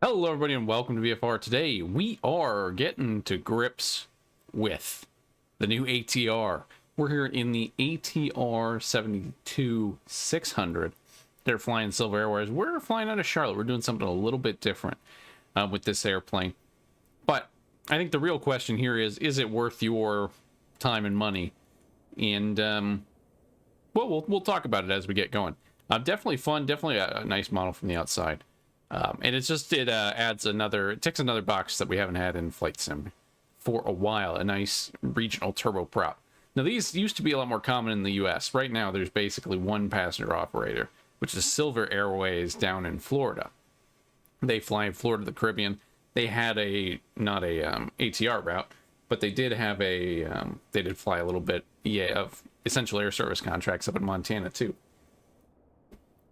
Hello everybody and welcome to VFR. Today we are getting to grips with the new ATR. We're here in the ATR 72-600. They're flying Silver Airways. We're flying out of Charlotte. We're doing something a little bit different with this airplane. But I think the real question here is it worth your time and money? And well, we'll talk about it as we get going. Definitely fun, definitely a nice model from the outside. And it adds it ticks another box that we haven't had in Flight Sim for a while, a nice regional turboprop. Now, these used to be a lot more common in the US. Right now, there's basically one passenger operator, which is Silver Airways down in Florida. They fly in Florida to the Caribbean. They had not a ATR route, but they did have they did fly a little bit of essential air service contracts up in Montana, too.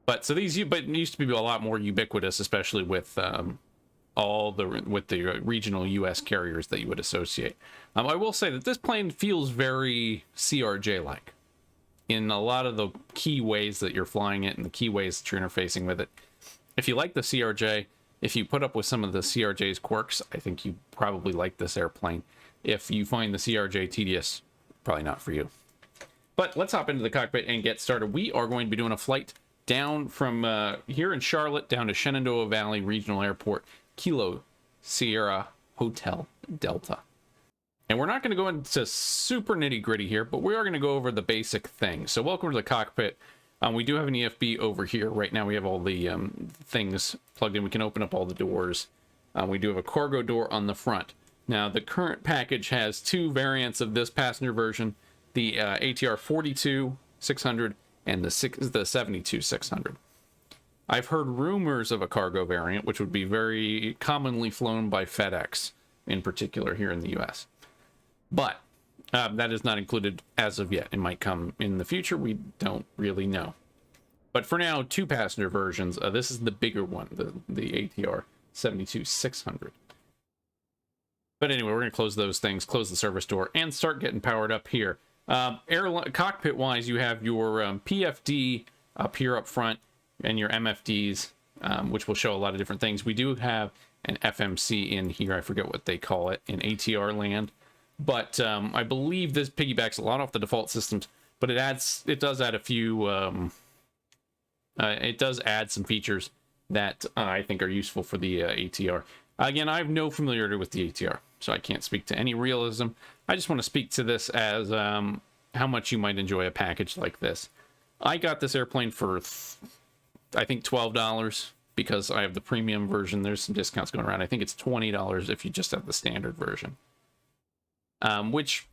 But so it used to be a lot more ubiquitous, especially with the regional U.S. carriers that you would associate. I will say that this plane feels very CRJ-like in a lot of the key ways that you're flying it and the key ways that you're interfacing with it. If you like the CRJ, if you put up with some of the CRJ's quirks, I think you probably like this airplane. If you find the CRJ tedious, probably not for you. But let's hop into the cockpit and get started. We are going to be doing a flight down from here in Charlotte down to Shenandoah Valley Regional Airport, Kilo Sierra Hotel Delta. And we're not going to go into super nitty gritty here, but we are going to go over the basic things. So welcome to the cockpit. We do have an EFB over here. Right now we have all the things plugged in. We can open up all the doors. We do have a cargo door on the front. Now the current package has two variants of this passenger version, the ATR 42-600 and the 72-600. I've heard rumors of a cargo variant, which would be very commonly flown by FedEx, in particular here in the US. But that is not included as of yet. It might come in the future. We don't really know. But for now, two passenger versions. This is the bigger one, the ATR 72-600. But anyway, we're going to close those things, close the service door, and start getting powered up here. Cockpit wise, you have your PFD up here up front and your MFDs, which will show a lot of different things. We do have an FMC in here. I forget what they call it in ATR land, but I believe this piggybacks a lot off the default systems, but it does add a few it does add some features that I think are useful for the ATR. Again, I have no familiarity with the ATR, so I can't speak to any realism. I just want to speak to this as how much you might enjoy a package like this. I got this airplane for, I think, $12 because I have the premium version. There's some discounts going around. I think it's $20 if you just have the standard version. Which,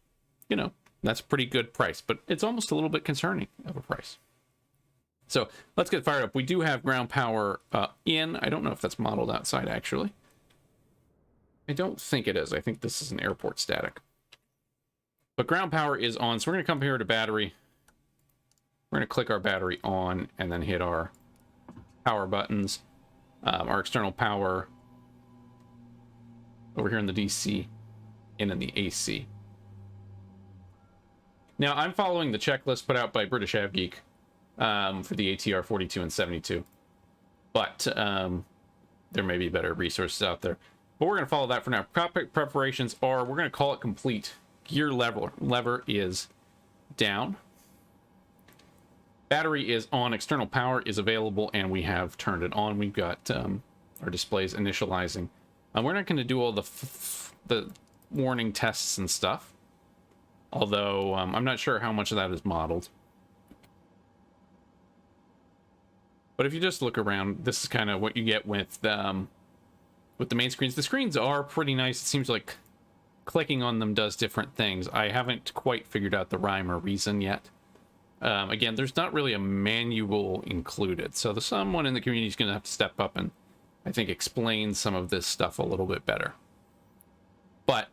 you know, that's a pretty good price, but it's almost a little bit concerning of a price. So let's get fired up. We do have ground power in. I don't know if that's modeled outside, actually. I don't think it is. I think this is an airport static. But ground power is on, so we're going to come here to battery. We're going to click our battery on and then hit our power buttons. Our external power over here in the DC and in the AC. Now, I'm following the checklist put out by British AvGeek for the ATR 42 and 72. But there may be better resources out there. But we're going to follow that for now. Cockpit preparations are, we're going to call it complete. Gear lever is down. Battery is on. External power is available, and we have turned it on. We've got our displays initializing. We're not going to do all the warning tests and stuff. Although, I'm not sure how much of that is modeled. But if you just look around, this is kind of what you get with the main screens. The screens are pretty nice. It seems like clicking on them does different things. I haven't quite figured out the rhyme or reason yet. Again, there's not really a manual included, so someone in the community is going to have to step up and, I think, explain some of this stuff a little bit better. But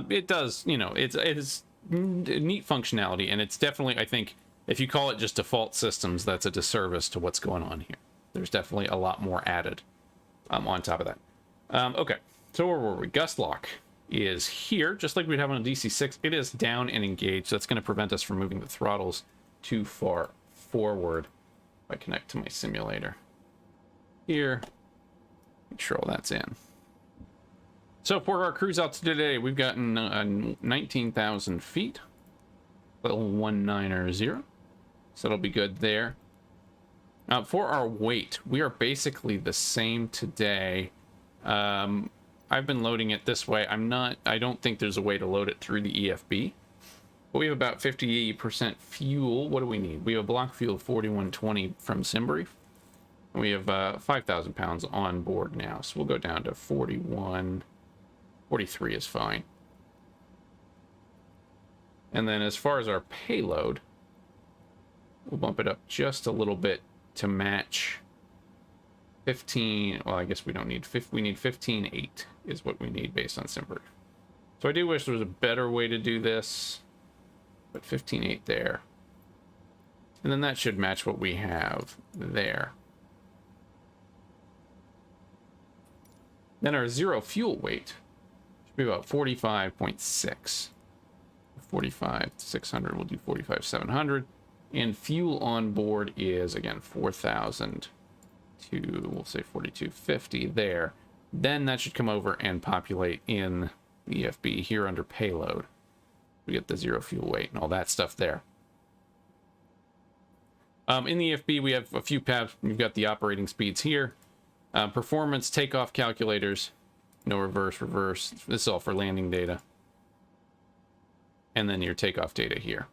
it does, you know, it is neat functionality, and it's definitely, I think, if you call it just default systems, that's a disservice to what's going on here. There's definitely a lot more added on top of that. Okay, so where were we? Gust lock is here, just like we'd have on a DC-6. It is down and engaged. So that's going to prevent us from moving the throttles too far forward. If I connect to my simulator here, Make sure all that's in. So for our cruise out today, we've gotten 19,000 feet. Little 190. So that'll be good there. For our weight, we are basically the same today. I've been loading it this way. I don't think there's a way to load it through the EFB. But we have about 50% fuel. What do we need? We have a block fuel of 4120 from Simbrief. And we have 5,000 pounds on board now. So we'll go down to 43 is fine. And then as far as our payload, we'll bump it up just a little bit to match 15. Well, I guess we don't need 50. We need 15.8 is what we need based on Simbrief. So I do wish there was a better way to do this, but 15.8 there. And then that should match what we have there. Then our zero fuel weight should be about 45.6. 45,600, we'll do 45,700. And fuel on board is, again, 4,000 to, we'll say 4,250 there. Then that should come over and populate in the EFB here under payload. We get the zero fuel weight and all that stuff there. In the EFB, we have a few tabs. We've got the operating speeds here. Performance, takeoff calculators. No reverse. This is all for landing data. And then your takeoff data here.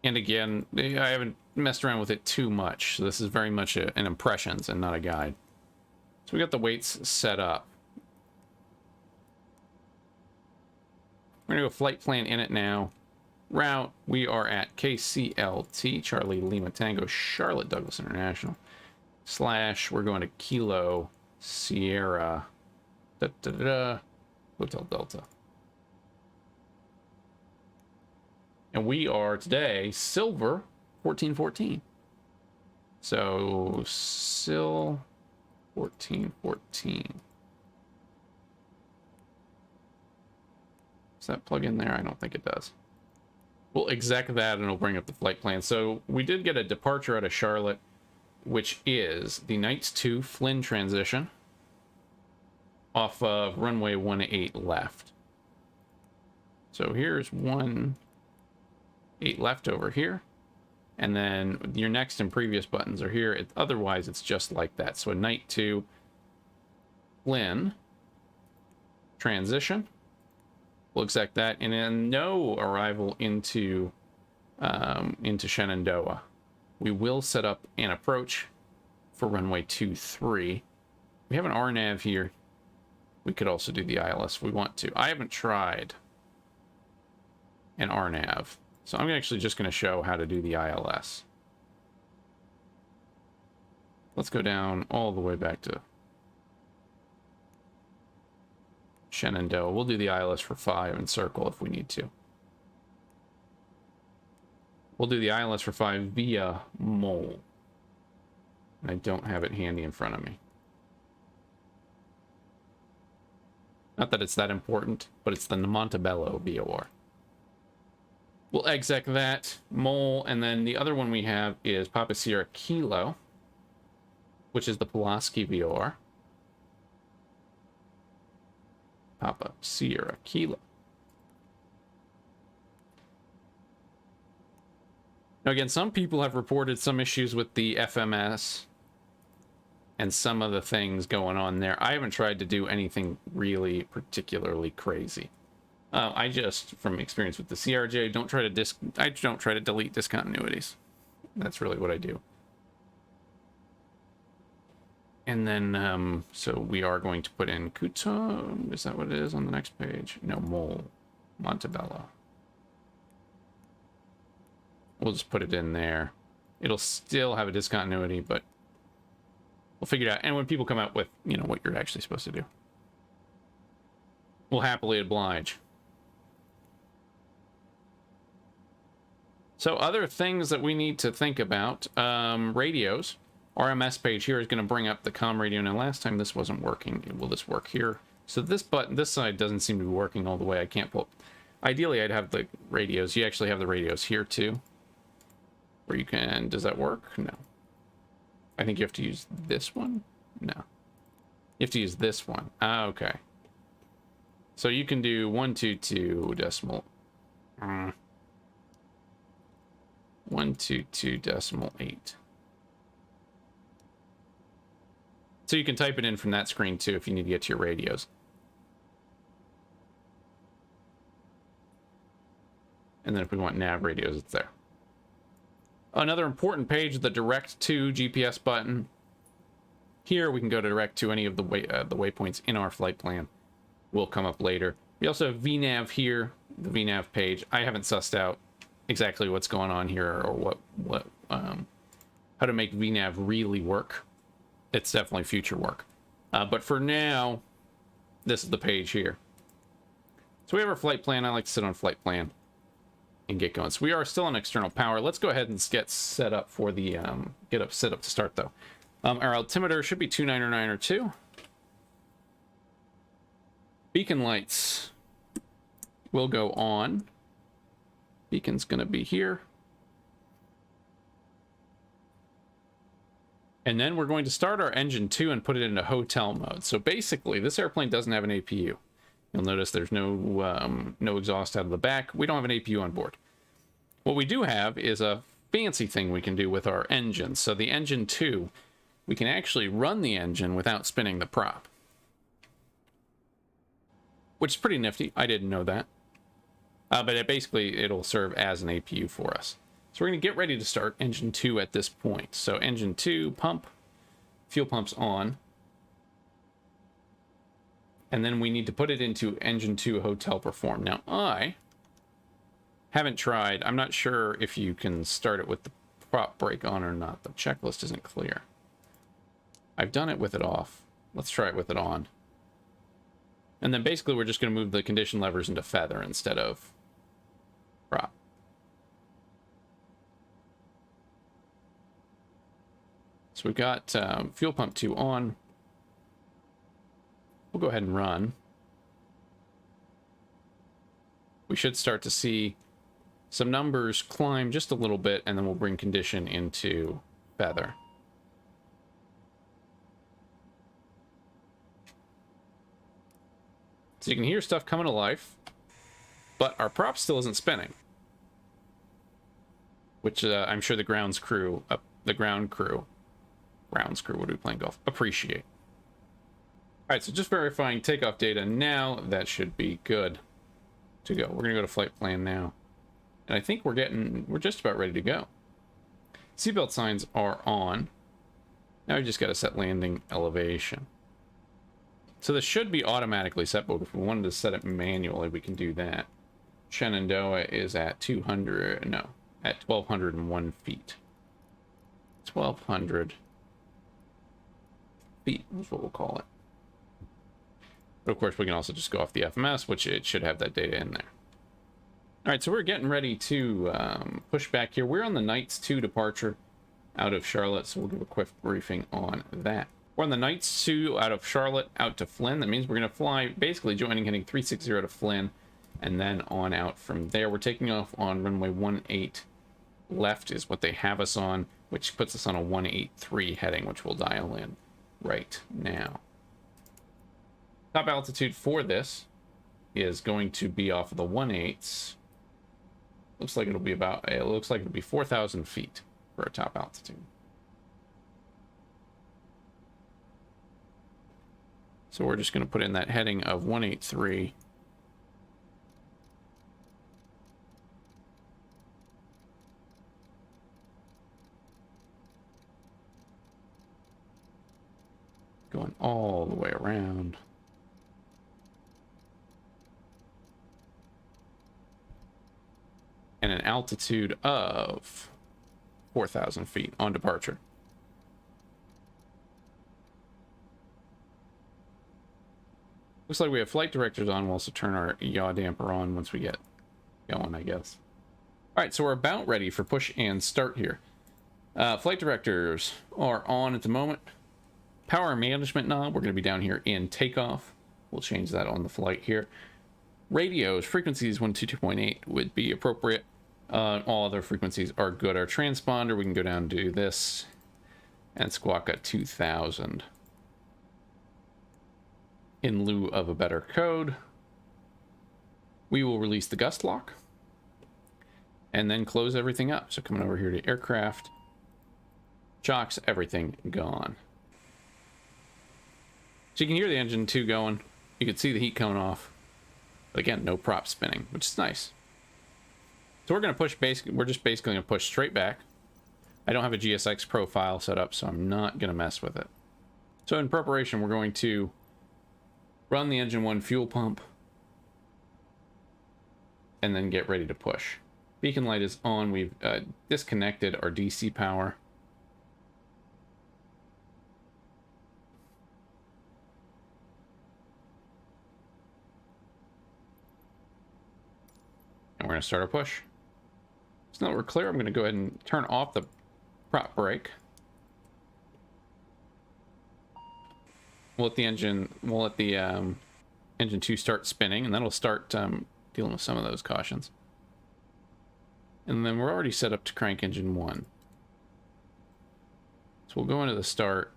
And again, I haven't messed around with it too much. So this is very much an impressions and not a guide. So we got the weights set up. We're going to go flight plan in it now. Route, we are at KCLT, Charlie Lima Tango, Charlotte Douglas International. / we're going to Kilo Sierra Hotel Delta. And we are today silver 1414. So SIL 1414. Does that plug in there? I don't think it does. We'll exec that and it'll bring up the flight plan. So we did get a departure out of Charlotte, which is the Knights 2 Flynn transition off of runway 18 left. So here's 18 left over here. And then your next and previous buttons are here. Otherwise, it's just like that. So a Knight 2 Flynn transition. We'll exec that. And then no arrival into Shenandoah. We will set up an approach for runway 23. We have an RNAV here. We could also do the ILS if we want to. I haven't tried an RNAV, so I'm actually just going to show how to do the ILS. Let's go down all the way back to Shenandoah. We'll do the ILS for 5 and circle if we need to. We'll do the ILS for 5 via Mole. I don't have it handy in front of me. Not that it's that important, but it's the Montebello VOR. We'll exec that, Mole, and then the other one we have is Papa Sierra Kilo, which is the Pulaski VOR. Papa Sierra Kilo. Now again, some people have reported some issues with the FMS and some of the things going on there. I haven't tried to do anything really particularly crazy. I just, from experience with the CRJ, don't try to delete discontinuities. That's really what I do. And then, so we are going to put in Kuta. Is that what it is on the next page? No, Mole. Montebello. We'll just put it in there. It'll still have a discontinuity, but we'll figure it out. And when people come out with, you know, what you're actually supposed to do, we'll happily oblige. So other things that we need to think about, radios. RMS page here is going to bring up the comm radio. Now, last time this wasn't working. Will this work here? So this button, this side doesn't seem to be working all the way. I can't pull. Ideally, I'd have the radios. You actually have the radios here too, where you can. Does that work? No. I think you have to use this one. No, you have to use this one. Ah, okay. So you can do 122 decimal. 122 decimal 8. So you can type it in from that screen too if you need to get to your radios. And then if we want nav radios, it's there. Another important page, the direct to GPS button. Here we can go to direct to any of the waypoints in our flight plan. Will come up later. We also have VNav here, the VNav page. I haven't sussed out exactly what's going on here or how to make VNav really work. It's definitely future work. But for now, this is the page here. So we have our flight plan. I like to sit on flight plan and get going. So we are still on external power. Let's go ahead and get set up for the set up to start though. Our altimeter should be 29902. Beacon lights will go on. Beacon's going to be here. And then we're going to start our engine 2 and put it into hotel mode. So basically, this airplane doesn't have an APU. You'll notice there's no exhaust out of the back. We don't have an APU on board. What we do have is a fancy thing we can do with our engine. So the engine 2, we can actually run the engine without spinning the prop, which is pretty nifty. I didn't know that. But it'll serve as an APU for us. So we're going to get ready to start engine 2 at this point. So engine 2, pump, fuel pump's on. And then we need to put it into engine 2 hotel perform. Now I haven't tried. I'm not sure if you can start it with the prop brake on or not. The checklist isn't clear. I've done it with it off. Let's try it with it on. And then basically we're just going to move the condition levers into feather instead of prop. So we've got fuel pump 2 on. We'll go ahead and run. We should start to see some numbers climb just a little bit, and then we'll bring condition into feather. So you can hear stuff coming to life, but our prop still isn't spinning, which I'm sure the ground crew, what are we playing golf? Appreciate. All right, so just verifying takeoff data now. That should be good to go. We're gonna go to flight plan now, and I think we're just about ready to go. Seatbelt signs are on. Now we just got to set landing elevation. So this should be automatically set, but if we wanted to set it manually, we can do that. Shenandoah is at 1,201 feet. 1,200 feet is what we'll call it. But of course, we can also just go off the FMS, which it should have that data in there. All right, so we're getting ready to push back here. We're on the Knights 2 departure out of Charlotte, so we'll give a quick briefing on that. We're on the Knights 2 out of Charlotte out to Flynn. That means we're going to fly, basically joining heading 360 to Flynn, and then on out from there. We're taking off on runway 18 left is what they have us on, which puts us on a 183 heading, which we'll dial in right now. Top altitude for this is going to be off of the 18s. Looks like it'll be 4,000 feet for a top altitude. So we're just going to put in that heading of 183. Going all the way around. And an altitude of 4,000 feet on departure. Looks like we have flight directors on. We'll also turn our yaw damper on once we get going, I guess. All right, so we're about ready for push and start here. Flight directors are on at the moment. Power management knob, we're going to be down here in takeoff. We'll change that on the flight here. Radios, frequencies 122.8 would be appropriate. All other frequencies are good. Our transponder, we can go down and do this. And Squawk got 2,000. In lieu of a better code, we will release the gust lock and then close everything up. So coming over here to aircraft, chocks, everything gone. So you can hear the engine 2 going. You can see the heat coming off. But again, no prop spinning, which is nice. So we're going to push we're just basically going to push straight back. I don't have a GSX profile set up, so I'm not going to mess with it. So in preparation, we're going to run the engine 1 fuel pump and then get ready to push. Beacon light is on. We've disconnected our DC power. And we're going to start our push. So now that we're clear, I'm going to go ahead and turn off the prop brake. We'll let the engine, engine 2 start spinning, and that'll start dealing with some of those cautions. And then we're already set up to crank engine 1. So we'll go into the start.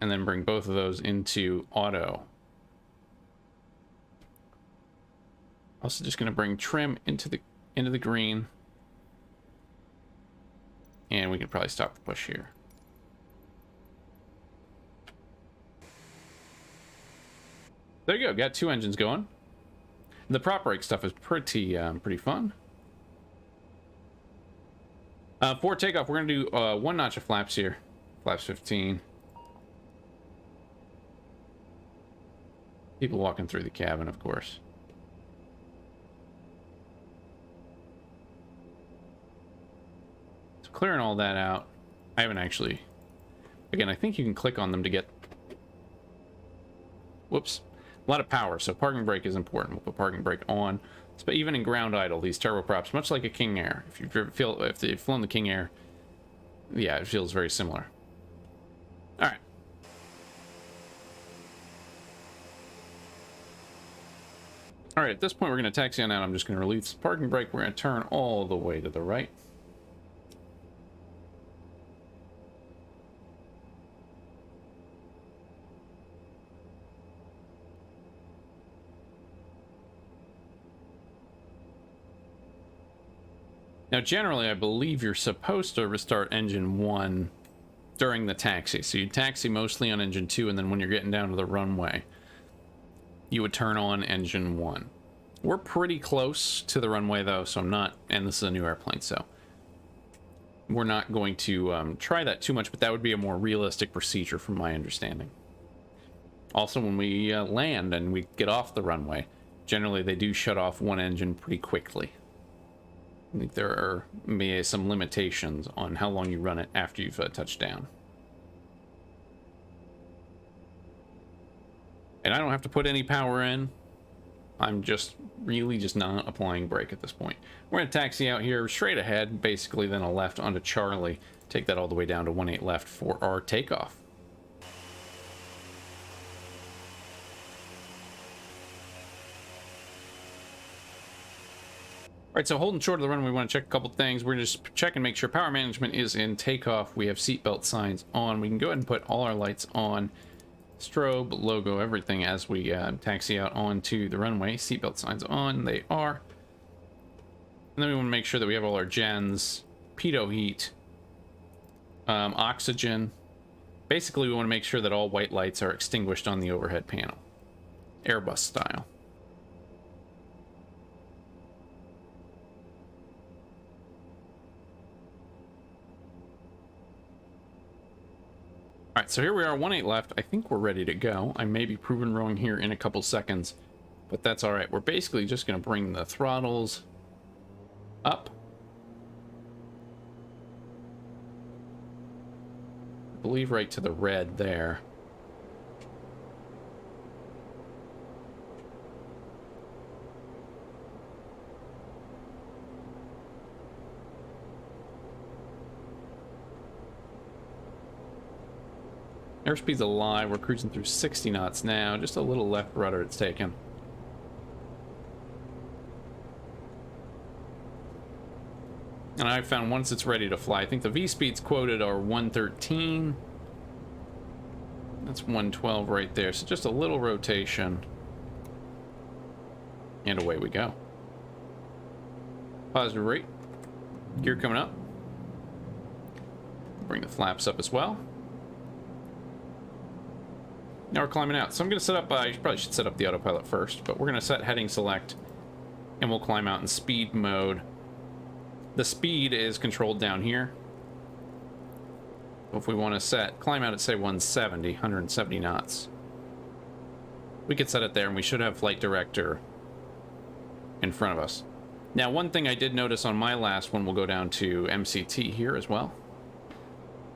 And then bring both of those into auto. Also just going to bring trim into the green. And we can probably stop the push here. There you go, got 2 engines going. The prop brake stuff is pretty fun. For takeoff, we're gonna do 1 notch of flaps here. Flaps 15. People walking through the cabin, of course. So clearing all that out. I haven't actually... Again, I think you can click on them to get... Whoops. A lot of power, so parking brake is important. We'll put parking brake on. But even in ground idle, these turboprops, much like a King Air, if you've flown the King Air, yeah, it feels very similar. All right. All right, at this point, we're going to taxi on out. I'm just going to release the parking brake. We're going to turn all the way to the right. Now, generally, I believe you're supposed to restart engine 1 during the taxi. So you taxi mostly on engine 2, and then when you're getting down to the runway, you would turn on engine 1. We're pretty close to the runway, though, so I'm not... And this is a new airplane, so... We're not going to try that too much, but that would be a more realistic procedure from my understanding. Also, when we land and we get off the runway, generally they do shut off one engine pretty quickly. I think there are maybe some limitations on how long you run it after you've touched down. And I don't have to put any power in. I'm really just not applying brake at this point. We're going to taxi out here straight ahead, basically then a left onto Charlie. Take that all the way down to 18 left for our takeoff. All right, so holding short of the runway, we want to check a couple things. We're just check and make sure power management is in takeoff. We have seatbelt signs on. We can go ahead and put all our lights on. Strobe, logo, everything as we taxi out onto the runway. Seatbelt signs on, they are. And then we want to make sure that we have all our gens, pitot heat, oxygen. Basically, we want to make sure that all white lights are extinguished on the overhead panel, Airbus style. All right, so here we are, 18 left. I think we're ready to go. I may be proven wrong here in a couple seconds, but that's all right. We're basically just going to bring the throttles up. I believe right to the red there. Airspeed's alive. We're cruising through 60 knots now. Just a little left rudder it's taken. And And I found once it's ready to fly, I think the V-speeds quoted are 113. That's 112 right there. So just a little rotation. And away we go. Positive rate. Gear coming up. Bring the flaps up as well. Now we're climbing out. So I'm going to set up, I probably should set up the autopilot first, but we're going to set heading select, and we'll climb out in speed mode. The speed is controlled down here. If we want to set, climb out at say 170 knots. We could set it there, and we should have flight director in front of us. Now, one thing I did notice on my last one, we'll go down to MCT here as well,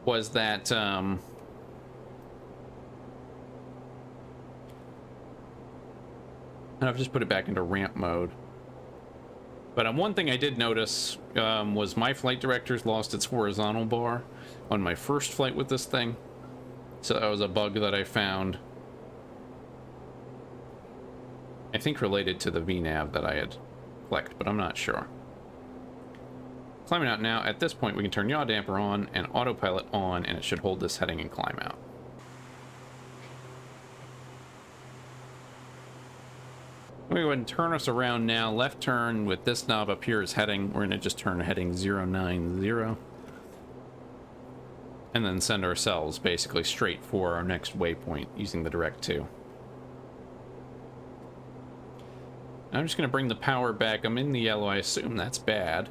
was that and I've just put it back into ramp mode. But one thing I did notice was my flight director's lost its horizontal bar on my first flight with this thing. So that was a bug that I found. I think related to the VNAV that I had clicked, but I'm not sure. Climbing out now. At this point, we can turn yaw damper on and autopilot on, and it should hold this heading and climb out. Let me go ahead and turn us around now. Left turn with this knob up here is heading. We're going to just turn heading 090. And then send ourselves basically straight for our next waypoint using the direct 2. I'm just going to bring the power back. I'm in the yellow. I assume that's bad.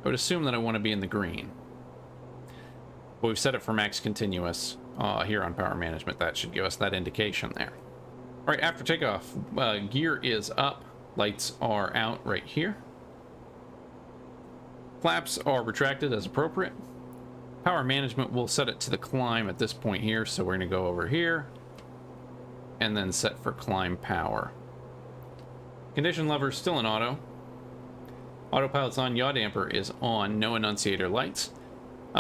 I would assume that I want to be in the green. But we've set it for max continuous here on power management. That should give us that indication there. All right, after takeoff, gear is up. Lights are out right here. Flaps are retracted as appropriate. Power management, will set it to the climb at this point here. So we're going to go over here and then set for climb power. Condition lever is still in auto. Autopilot's on, yaw damper is on, no annunciator lights.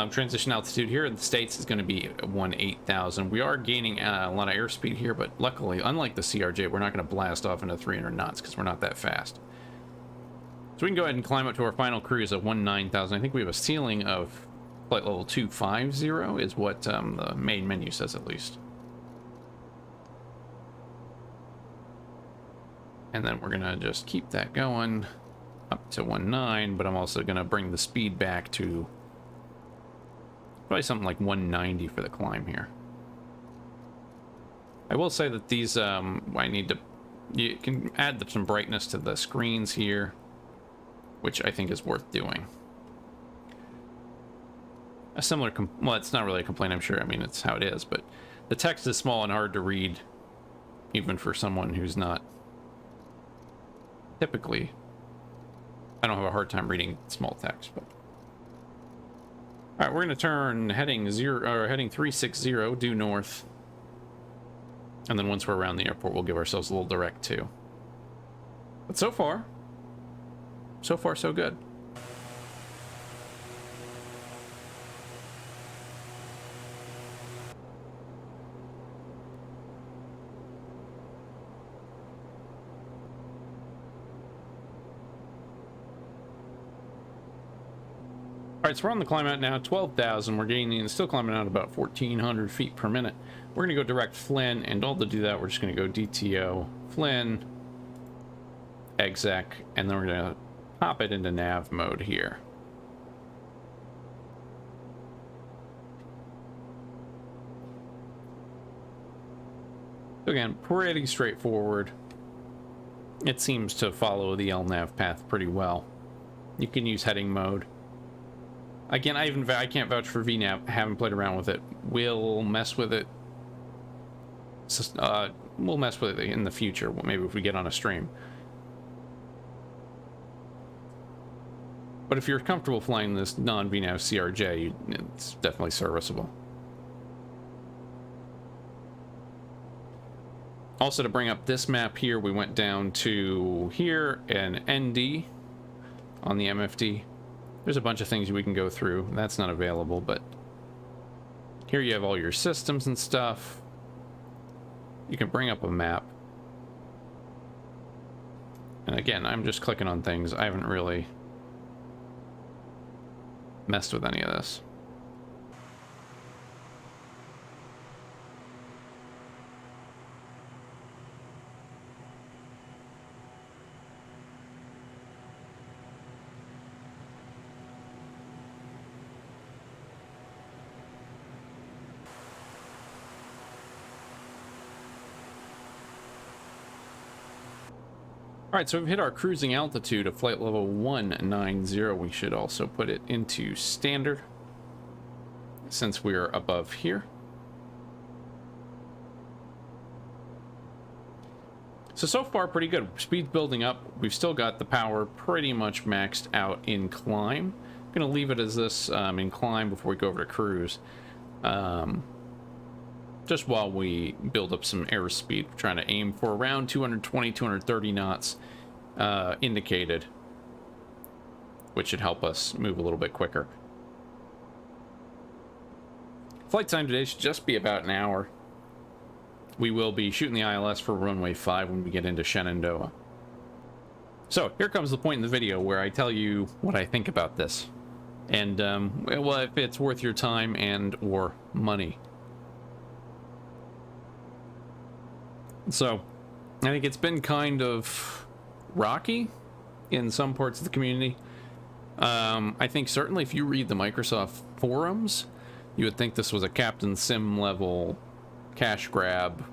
Transition altitude here in the States is going to be 18,000. We are gaining a lot of airspeed here, but luckily, unlike the CRJ, we're not going to blast off into 300 knots because we're not that fast. So we can go ahead and climb up to our final cruise of 19,000. I think we have a ceiling of flight level 250 is what the main menu says at least. And then we're going to just keep that going up to 19, but I'm also going to bring the speed back to probably something like 190 for the climb here. I will say that these, you can add some brightness to the screens here, which I think is worth doing. A similar, well, it's not really a complaint, I'm sure. I mean, it's how it is, but the text is small and hard to read, even for someone who's not typically. I don't have a hard time reading small text, but. All right, we're going to turn heading 360 due north. And then once we're around the airport, we'll give ourselves a little direct too. But so far so good. All right, so we're on the climb out now, 12,000. We're gaining, still climbing out about 1,400 feet per minute. We're going to go direct Flynn, and all to do that, we're just going to go DTO, Flynn, exec, and then we're going to pop it into nav mode here. So again, pretty straightforward. It seems to follow the LNAV path pretty well. You can use heading mode. Again, I can't vouch for VNAV. Haven't played around with it. We'll mess with it. We'll mess with it in the future. Maybe if we get on a stream. But if you're comfortable flying this non-VNAV CRJ, it's definitely serviceable. Also, to bring up this map here, we went down to here and ND on the MFD. There's a bunch of things we can go through. That's not available, but here you have all your systems and stuff. You can bring up a map. And again, I'm just clicking on things. I haven't really messed with any of this. All right, so we've hit our cruising altitude of flight level 190. We should also put it into standard since we're above here. So far, pretty good. Speed's building up. We've still got the power pretty much maxed out in climb. I'm going to leave it as this in climb before we go over to cruise. Just while we build up some airspeed, we're trying to aim for around 220, 230 knots indicated, which should help us move a little bit quicker. Flight time today should just be about an hour. We will be shooting the ILS for runway 5 when we get into Shenandoah. So here comes the point in the video where I tell you what I think about this, and well, if it's worth your time and or money. So, I think it's been kind of rocky in some parts of the community. I think certainly if you read the Microsoft forums, you would think this was a Captain Sim level cash grab.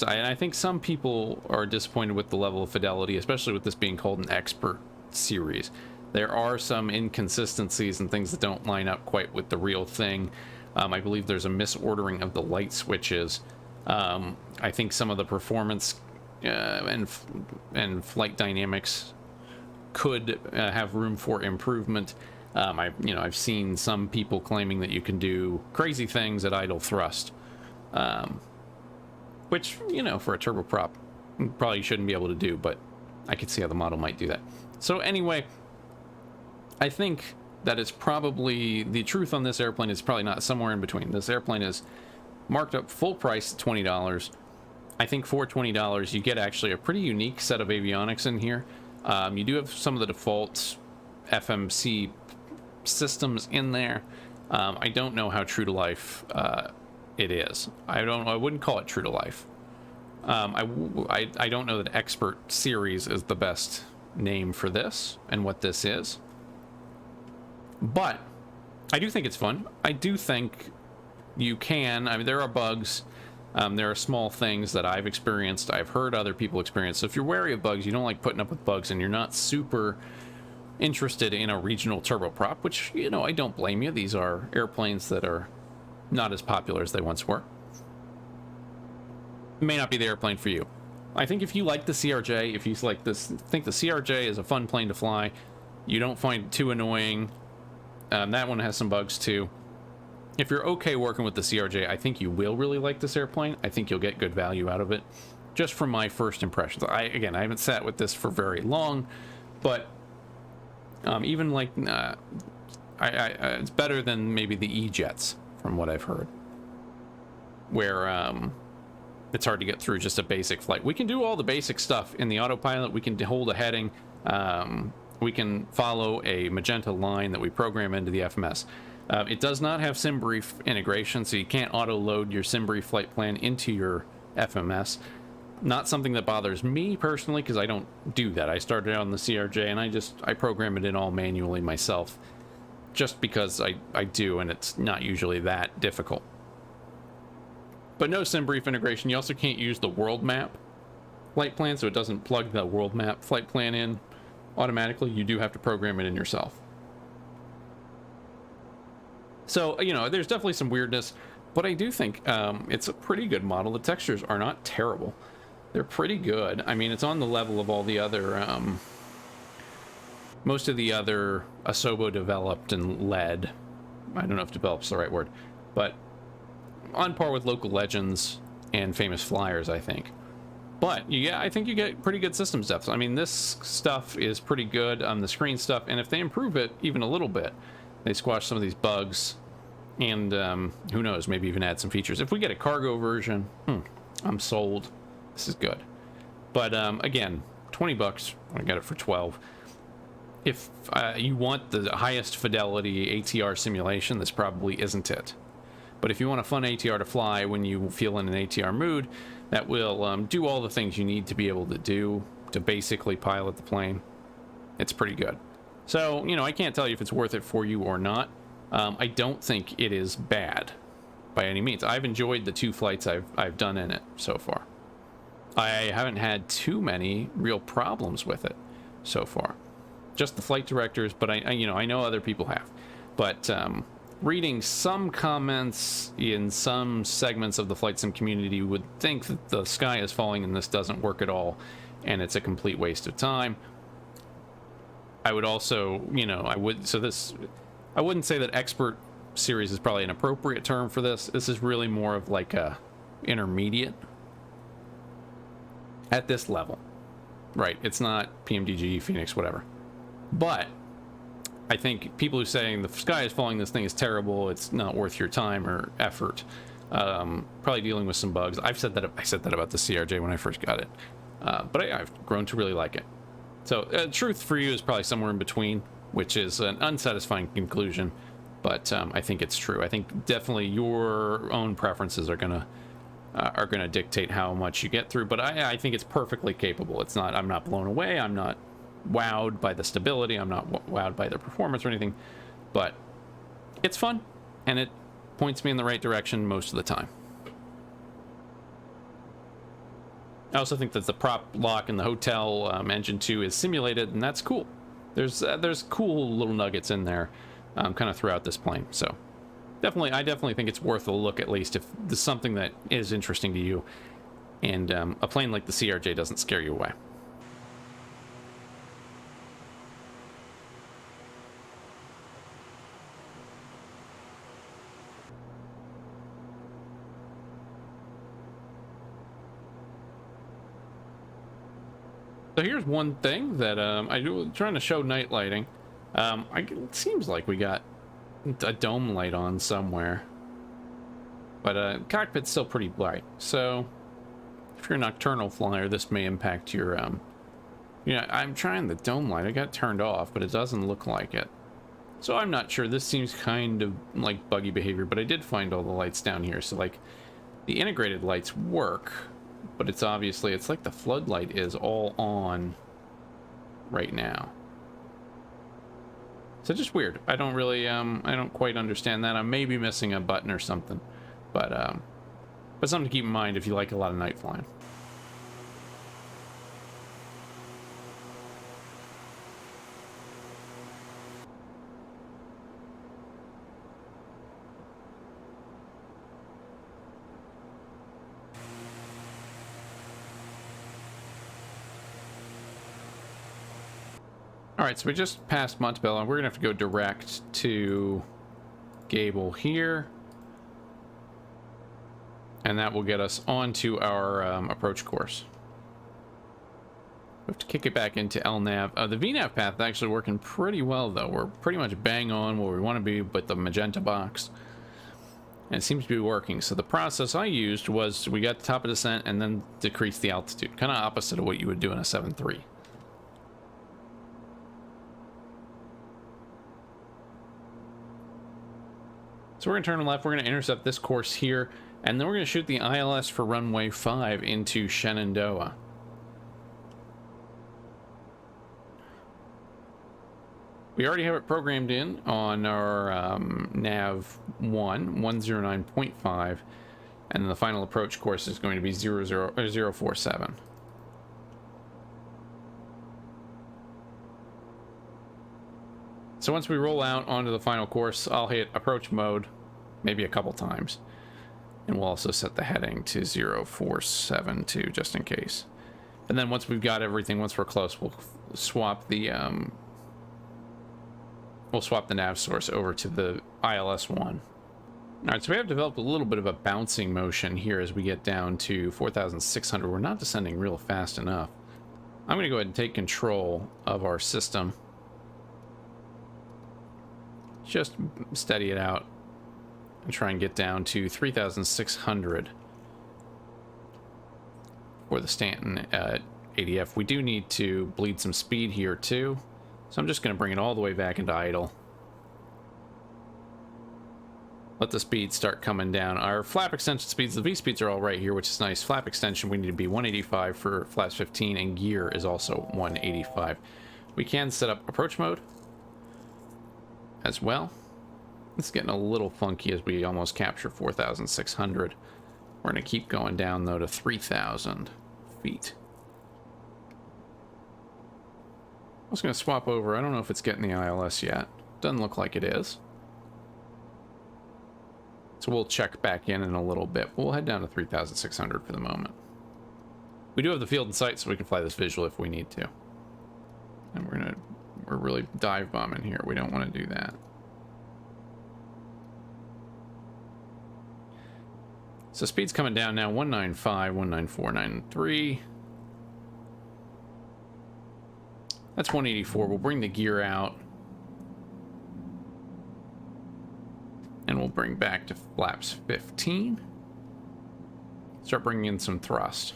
I think some people are disappointed with the level of fidelity, especially with this being called an expert series. There are some inconsistencies and things that don't line up quite with the real thing. I believe there's a misordering of the light switches. I think some of the performance and flight dynamics could have room for improvement. I've seen some people claiming that you can do crazy things at idle thrust, which, for a turboprop, probably shouldn't be able to do, but I could see how the model might do that. So anyway, I think that it's probably, the truth on this airplane is probably not somewhere in between. This airplane is marked up full price at $20. I think for $20 you get actually a pretty unique set of avionics in here. You do have some of the default FMC systems in there. I don't know how true to life it is. I wouldn't call it true to life. I don't know that Expert Series is the best name for this and what this is, but I do think it's fun. I do think you can, there are bugs, there are small things that I've experienced, I've heard other people experience. So if you're wary of bugs, you don't like putting up with bugs, and you're not super interested in a regional turboprop, which, I don't blame you. These are airplanes that are not as popular as they once were. It may not be the airplane for you. I think if you like the CRJ, if you like this, think the CRJ is a fun plane to fly, you don't find it too annoying. That one has some bugs too. If you're okay working with the CRJ, I think you will really like this airplane. I think you'll get good value out of it, just from my first impressions. I haven't sat with this for very long, but even like, it's better than maybe the E-Jets, from what I've heard, where it's hard to get through just a basic flight. We can do all the basic stuff in the autopilot. We can hold a heading. We can follow a magenta line that we program into the FMS. It does not have SimBrief integration, so you can't auto-load your SimBrief flight plan into your FMS. Not something that bothers me personally, because I don't do that. I started out on the CRJ, and I program it in all manually myself, just because I do, and it's not usually that difficult. But no SimBrief integration. You also can't use the world map flight plan, so it doesn't plug the world map flight plan in automatically. You do have to program it in yourself. So, there's definitely some weirdness, but I do think it's a pretty good model. The textures are not terrible. They're pretty good. I mean, it's on the level of all the other, most of the other Asobo developed and led. I don't know if developed's the right word, but on par with Local Legends and Famous Flyers, I think. But, yeah, I think you get pretty good systems depth. I mean, this stuff is pretty good on the screen stuff, and if they improve it even a little bit, they squash some of these bugs, and who knows, maybe even add some features. If we get a cargo version, I'm sold. This is good. But again, $20, I got it for 12. if you want the highest fidelity ATR simulation, this probably isn't it. But if you want a fun ATR to fly when you feel in an ATR mood, that will do all the things you need to be able to do to basically pilot the plane, it's pretty good. So, you know, I can't tell you if it's worth it for you or not. I don't think it is bad by any means. I've enjoyed the 2 flights I've done in it so far. I haven't had too many real problems with it so far. Just the flight directors, but I know other people have. But reading some comments in some segments of the flight sim community would think that the sky is falling and this doesn't work at all, and it's a complete waste of time. I would also, you know, I wouldn't say that expert series is probably an appropriate term for this. This is really more of like a intermediate at this level, right? It's not PMDG, Phoenix, whatever. But I think people who are saying the sky is falling, this thing is terrible, it's not worth your time or effort, probably dealing with some bugs. I said that about the CRJ when I first got it, but I've grown to really like it. So truth for you is probably somewhere in between, which is an unsatisfying conclusion, but I think it's true. I think definitely your own preferences are gonna dictate how much you get through, but I think it's perfectly capable. It's not, I'm not blown away, I'm not wowed by the stability, I'm not wowed by the performance or anything, but it's fun and it points me in the right direction most of the time. I also think that the prop lock in the hotel engine 2 is simulated, and that's cool. There's cool little nuggets in there kind of throughout this plane, so I definitely think it's worth a look, at least if there's something that is interesting to you and a plane like the CRJ doesn't scare you away. So here's one thing that I do, trying to show night lighting. It seems like we got a dome light on somewhere, but cockpit's still pretty bright. So if you're a nocturnal flyer, this may impact your I'm trying the dome light. I got turned off, but it doesn't look like it. So I'm not sure. This seems kind of like buggy behavior, but I did find all the lights down here. So like the integrated lights work, but it's like the floodlight is all on right now. So just weird. I don't really I don't quite understand that. I may be missing a button or something, but something to keep in mind if you like a lot of night flying. All right, so we just passed Montebello. We're gonna have to go direct to Gable here, and that will get us onto our approach course. We have to kick it back into LNAV. The VNAV path is actually working pretty well, though. We're pretty much bang on where we want to be with the magenta box, and it seems to be working. So the process I used was we got the top of descent and then decrease the altitude, kind of opposite of what you would do in a 7.3. So we're going to turn left, we're going to intercept this course here, and then we're going to shoot the ILS for runway 5 into Shenandoah. We already have it programmed in on our nav 109.5, and then the final approach course is going to be 047. So once we roll out onto the final course, I'll hit approach mode maybe a couple times, and we'll also set the heading to 0472 just in case. And then once we've got everything, once we're close, we'll swap the nav source over to the ILS-1. All right, so we have developed a little bit of a bouncing motion here as we get down to 4,600. We're not descending real fast enough. I'm going to go ahead and take control of our system. Just steady it out and try and get down to 3,600 for the Stanton ADF. We do need to bleed some speed here too, So I'm just going to bring it all the way back into idle. Let the speed start coming down. Our flap extension speeds, the V speeds are all right here, which is nice. Flap extension, we need to be 185 for flaps 15, and gear is also 185. We can set up approach mode as well. It's getting a little funky as we almost capture 4,600. We're going to keep going down, though, to 3,000 feet. I was going to swap over. I don't know if it's getting the ILS yet. Doesn't look like it is. So we'll check back in a little bit. We'll head down to 3,600 for the moment. We do have the field in sight, so we can fly this visual if we need to. And we're really dive bombing here. We don't want to do that. So speed's coming down now, 195, 194.93. That's 184. We'll bring the gear out. And we'll bring back to flaps 15. Start bringing in some thrust.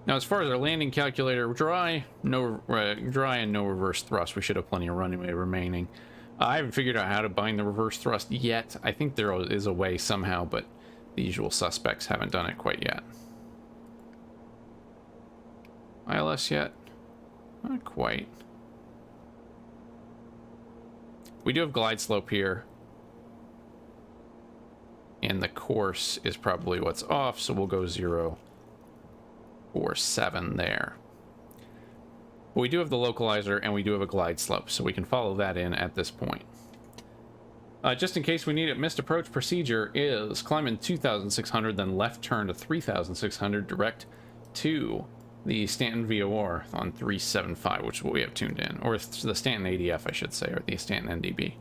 Now, as far as our landing calculator, dry and no reverse thrust. We should have plenty of runway remaining. I haven't figured out how to bind the reverse thrust yet. I think there is a way somehow, but the usual suspects haven't done it quite yet. ILS yet? Not quite. We do have glide slope here. And the course is probably what's off, so we'll go 047 there. But we do have the localizer, and we do have a glide slope, so we can follow that in at this point. Just in case we need it, missed approach procedure is climb in 2,600, then left turn to 3,600, direct to the Stanton VOR on 375, which is what we have tuned in. Or the Stanton ADF, I should say, or the Stanton NDB.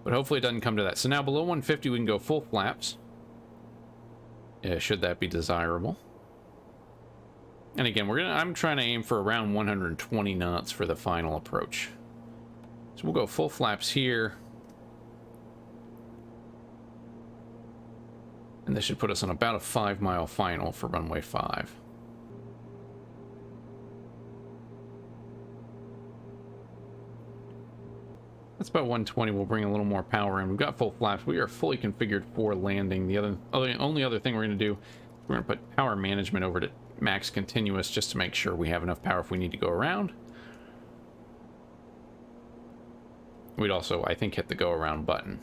But hopefully it doesn't come to that. So now below 150, we can go full flaps. Should that be desirable. And again, I'm trying to aim for around 120 knots for the final approach. So we'll go full flaps here. And this should put us on about a 5-mile final for runway 5. That's about 120. We'll bring a little more power in. We've got full flaps. We are fully configured for landing. The only other thing we're going to do, we're going to put power management over to max continuous just to make sure we have enough power if we need to go around. We'd also, I think, hit the go around button.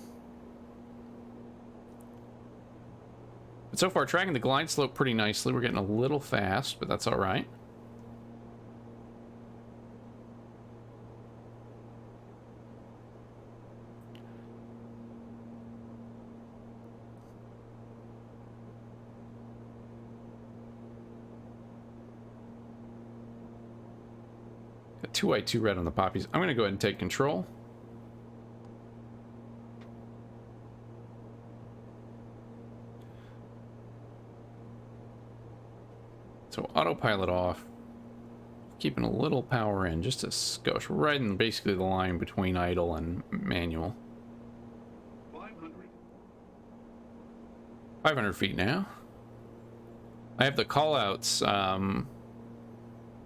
But so far, tracking the glide slope pretty nicely. We're getting a little fast, but that's all right. Got 2 white, 2 red on the poppies. I'm going to go ahead and take control. So autopilot off, keeping a little power in, just a skosh, right in basically the line between idle and manual. 500 feet now. I have the callouts,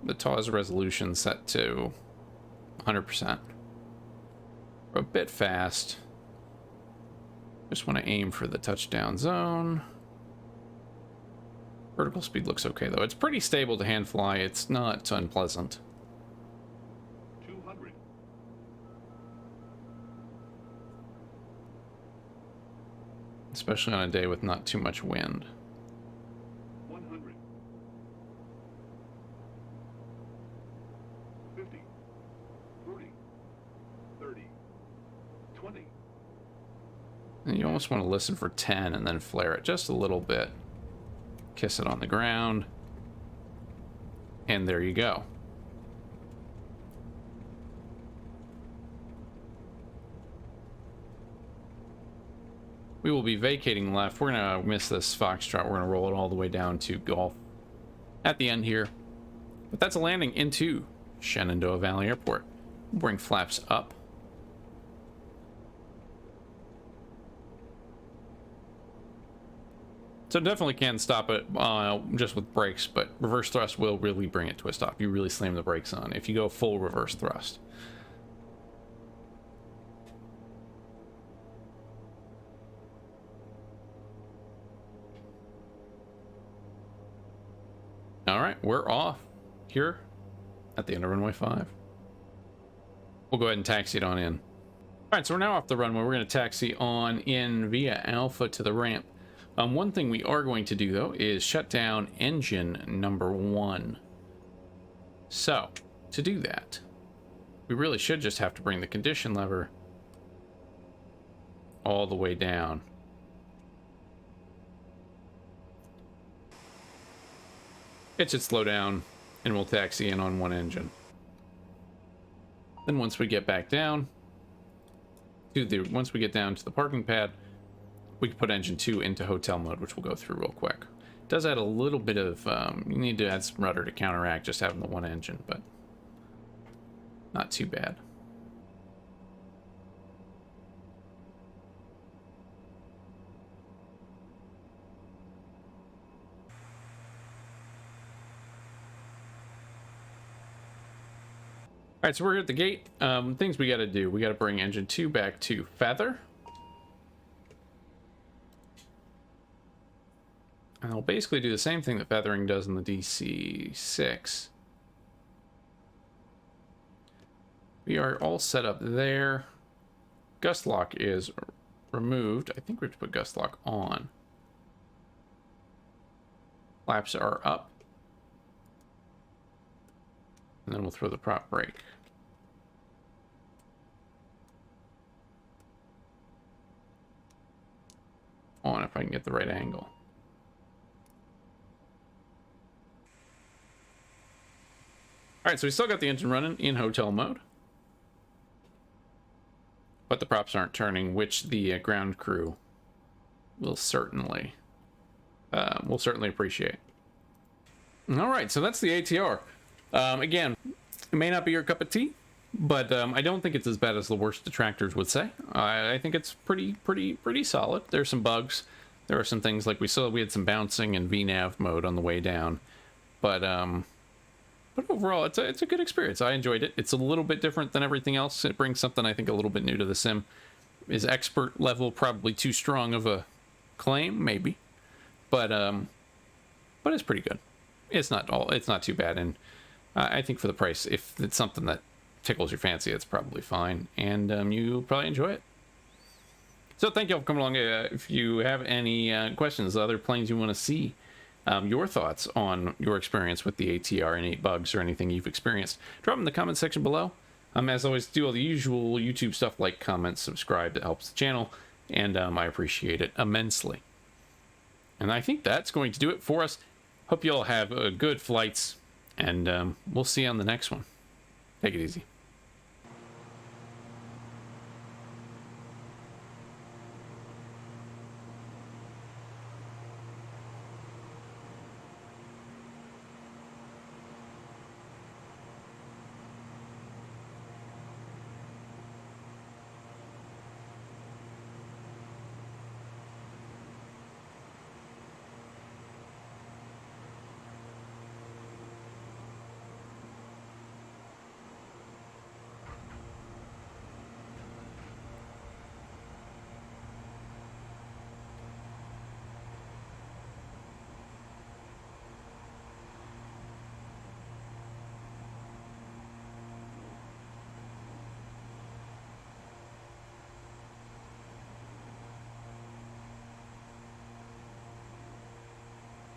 the TAWS resolution set to 100%. We're a bit fast. Just want to aim for the touchdown zone. Vertical speed looks okay, though. It's pretty stable to hand fly. It's not unpleasant. 200. Especially on a day with not too much wind. 100. 50. 40. 30. 20. And you almost want to listen for 10 and then flare it just a little bit. Kiss it on the ground. And there you go. We will be vacating left. We're going to miss this Foxtrot. We're going to roll it all the way down to Golf at the end here. But that's a landing into Shenandoah Valley Airport. We'll bring flaps up. So definitely can stop it just with brakes, but reverse thrust will really bring it to a stop. You really slam the brakes on if you go full reverse thrust. All right, we're off here at the end of runway 5. We'll go ahead and taxi it on in. All right, so we're now off the runway. We're going to taxi on in via Alpha to the ramp. One thing we are going to do, though, is shut down engine number 1. So, to do that, we really should just have to bring the condition lever all the way down. It should slow down, and we'll taxi in on one engine. Then once we get back down to once we get down to the parking pad, we can put engine 2 into hotel mode, which we'll go through real quick. It does add a little bit of, you need to add some rudder to counteract just having the one engine, but not too bad. All right, so we're at the gate. Things we got to do. We got to bring engine 2 back to feather. And I'll basically do the same thing that feathering does in the DC-6. We are all set up there. Gust lock is removed. I think we have to put gust lock on. Flaps are up. And then we'll throw the prop brake on if I can get the right angle. All right, so we still got the engine running in hotel mode, but the props aren't turning, which the ground crew will certainly appreciate. All right, so that's the ATR. Again, it may not be your cup of tea, but I don't think it's as bad as the worst detractors would say. I think it's pretty solid. There's some bugs. There are some things like we had some bouncing in VNAV mode on the way down, but overall, it's a good experience. I enjoyed it. It's a little bit different than everything else. It brings something I think a little bit new to the sim. Is expert level probably too strong of a claim? Maybe, but it's pretty good. It's not too bad, and I think for the price, if it's something that tickles your fancy, it's probably fine, and you'll probably enjoy it. So thank you all for coming along. If you have any questions, other planes you want to see, your thoughts on your experience with the ATR, any bugs or anything you've experienced, drop them in the comment section below. As always, do all the usual YouTube stuff like comment, subscribe. That helps the channel, and I appreciate it immensely. And I think that's going to do it for us. Hope you all have good flights, and we'll see you on the next one. Take it easy.